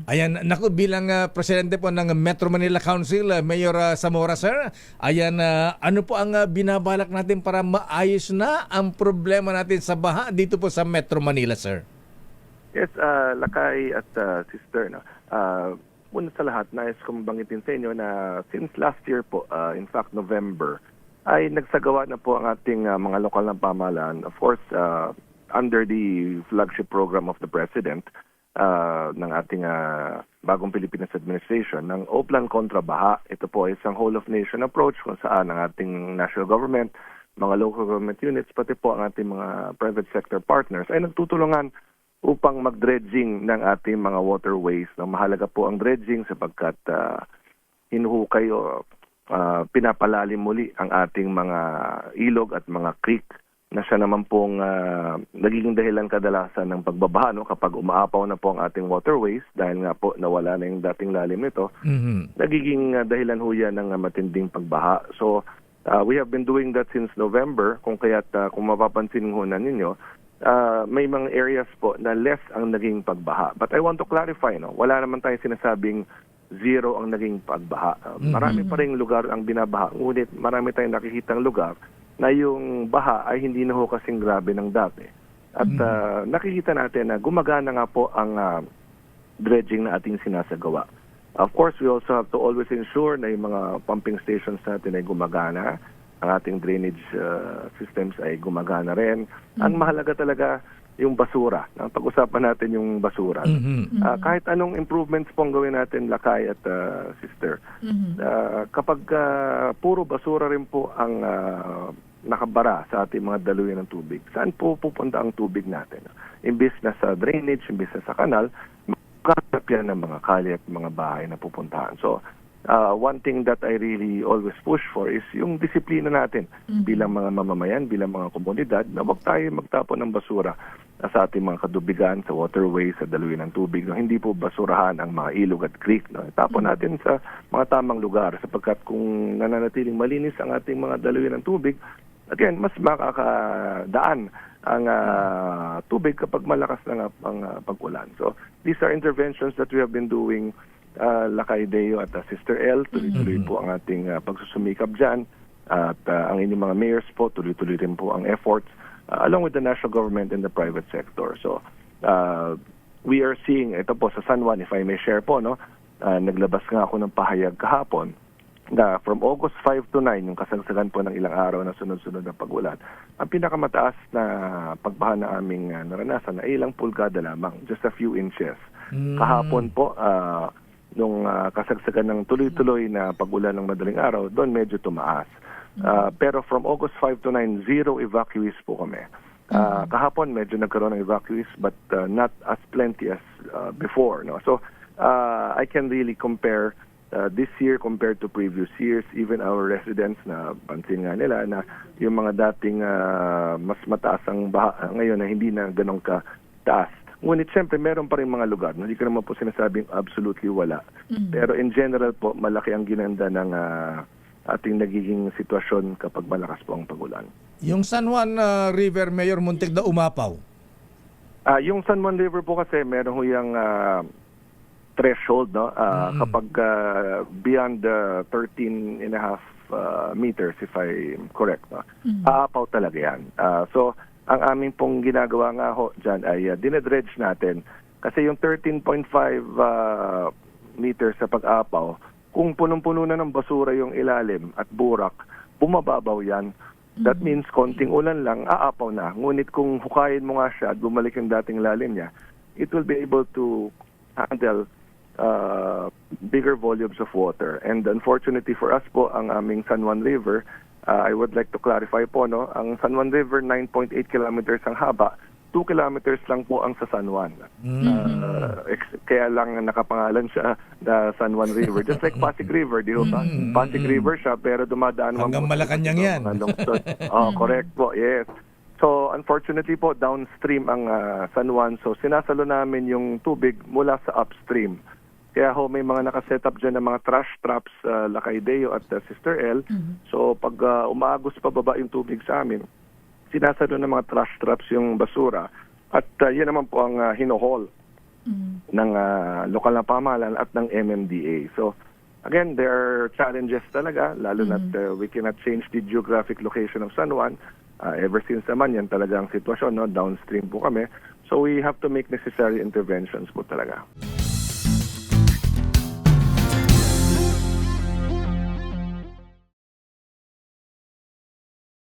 Ayan, naku, bilang presidente po ng Metro Manila Council, Mayor Zamora, sir, ayan, ano po ang binabalak natin para maayos na ang problema natin sa baha dito po sa Metro Manila, sir? Yes, Lakay at Sister, no? Una sa lahat, nais kong banggitin sa inyo na since last year po, in fact November, ay nagsagawa na po ang ating mga lokal na pamahalaan. Of course, under the flagship program of the President ng ating bagong Pilipinas Administration, ng Oplan kontra Baha. Ito po ay isang whole-of-nation approach kung saan ang ating national government, mga local government units, pati po ang ating mga private sector partners ay nagtutulungan upang mag-dredging ng ating mga waterways. Mahalaga po ang dredging sapagkat hinuhukay o pinapalalim muli ang ating mga ilog at mga creek na siya naman pong nagiging dahilan kadalasan ng pagbabaha, no? Kapag umaapaw na po ang ating waterways dahil nga po nawala na yung dating lalim nito, nagiging dahilan ho yan ng matinding pagbaha. So we have been doing that since November, kung kaya't kung mapapansin ho na ninyo, may mga areas po na less ang naging pagbaha. But I want to clarify, no? Wala naman tayong sinasabing zero ang naging pagbaha. Marami pa rin lugar ang binabaha, ngunit marami tayong nakikitang lugar na yung baha ay hindi na ho kasing grabe ng dati. At nakikita natin na gumagana nga po ang dredging na ating sinasagawa. Of course, we also have to always ensure na yung mga pumping stations natin ay gumagana, ang ating drainage systems ay gumagana rin. Ang mahalaga talaga yung basura. Pag-usapan natin yung basura. Kahit anong improvements pong gawin natin, Lakay at Sister, kapag puro basura rin po ang nakabara sa ating mga daluyan ng tubig, saan po pupunta ang tubig natin? Imbis na sa drainage, imbis na sa kanal, makakap yan ng mga kalye at mga bahay na pupuntahan. So, one thing that I really always push for is yung disiplina natin bilang mga mamamayan, bilang mga komunidad, na wag tayo magtapon ng basura sa ating mga kadubigan, sa waterways, sa daluyan ng tubig. No? Hindi po basurahan ang mga ilog at creek. No? Tapon natin sa mga tamang lugar sapagkat kung nananatiling malinis ang ating mga daluyan ng tubig, again, mas makakadaan ang tubig kapag malakas na ang pag-ulan. So, these are interventions that we have been doing, Lakay Deo at Sister L. Tuloy-tuloy po ang ating pagsusumikap dyan. At ang inyong mga mayors po, tuloy-tuloy rin po ang efforts along with the national government and the private sector. So, we are seeing, ito po sa San Juan, if I may share po, no? Naglabas nga ako ng pahayag kahapon na from August 5 to 9, yung kasagsagan po ng ilang araw na sunod-sunod na pag-ulan, ang pinakamataas na pagbaha na aming naranasan ay ilang pulgada lamang, just a few inches. Kahapon po, nung kasagsagan ng tuloy-tuloy na pag-ulan ng madaling araw, doon medyo tumaas. Pero from August 5 to 9, zero evacuees po kami. Kahapon medyo nagkaroon ng evacuees but not as plenty as before. No? So I can really compare this year compared to previous years. Even our residents na pansin nga nila na yung mga dating mas mataas ang baha ngayon na hindi na ganun ka-taas. Ngunit siyempre meron pa rin mga lugar. Hindi ko naman po sinasabing absolutely wala. Pero in general po, malaki ang ginanda ng ating nagiging sitwasyon kapag malakas po ang pag-ulan. Yung San Juan River, Mayor, muntik na umapaw. Yung San Juan River po kasi meron ho yung threshold, no? Kapag beyond 13 and a half meters, if I'm correct, no? Aapaw talaga yan. So, ang aming pong ginagawa nga ho dyan ay dinedredge natin. Kasi yung 13.5 meters sa pag-apaw, kung punong-puno na ng basura yung ilalim at burak, bumababaw yan. That means konting ulan lang, aapaw na. Ngunit kung hukayin mo nga siya at bumalik yung dating lalim niya, it will be able to handle bigger volumes of water. And unfortunately for us po, ang aming San Juan River, I would like to clarify po, no, ang San Juan River, 9.8 kilometers ang haba, 2 kilometers lang po ang sa San Juan. Kaya lang nakapangalan siya na San Juan River. Just like Pasig River, di ba? Pasig River siya, pero dumadaan hanggang Malacanang yan. Correct po, yes. So, unfortunately po, downstream ang San Juan. So, sinasalo namin yung tubig mula sa upstream. Kaya ho, may mga nakaset up dyan ng mga trash traps, Lakay Deo at Sister L. So, pag umaagos pababa yung tubig sa amin, sinasalo ng mga trash traps yung basura. At yan naman po ang hinohaul ng lokal na pamahalaan at ng MMDA. So, again, there are challenges talaga, lalo na we cannot change the geographic location of San Juan. Ever since naman, yan talaga ang sitwasyon, no? Downstream po kami. So, we have to make necessary interventions po talaga.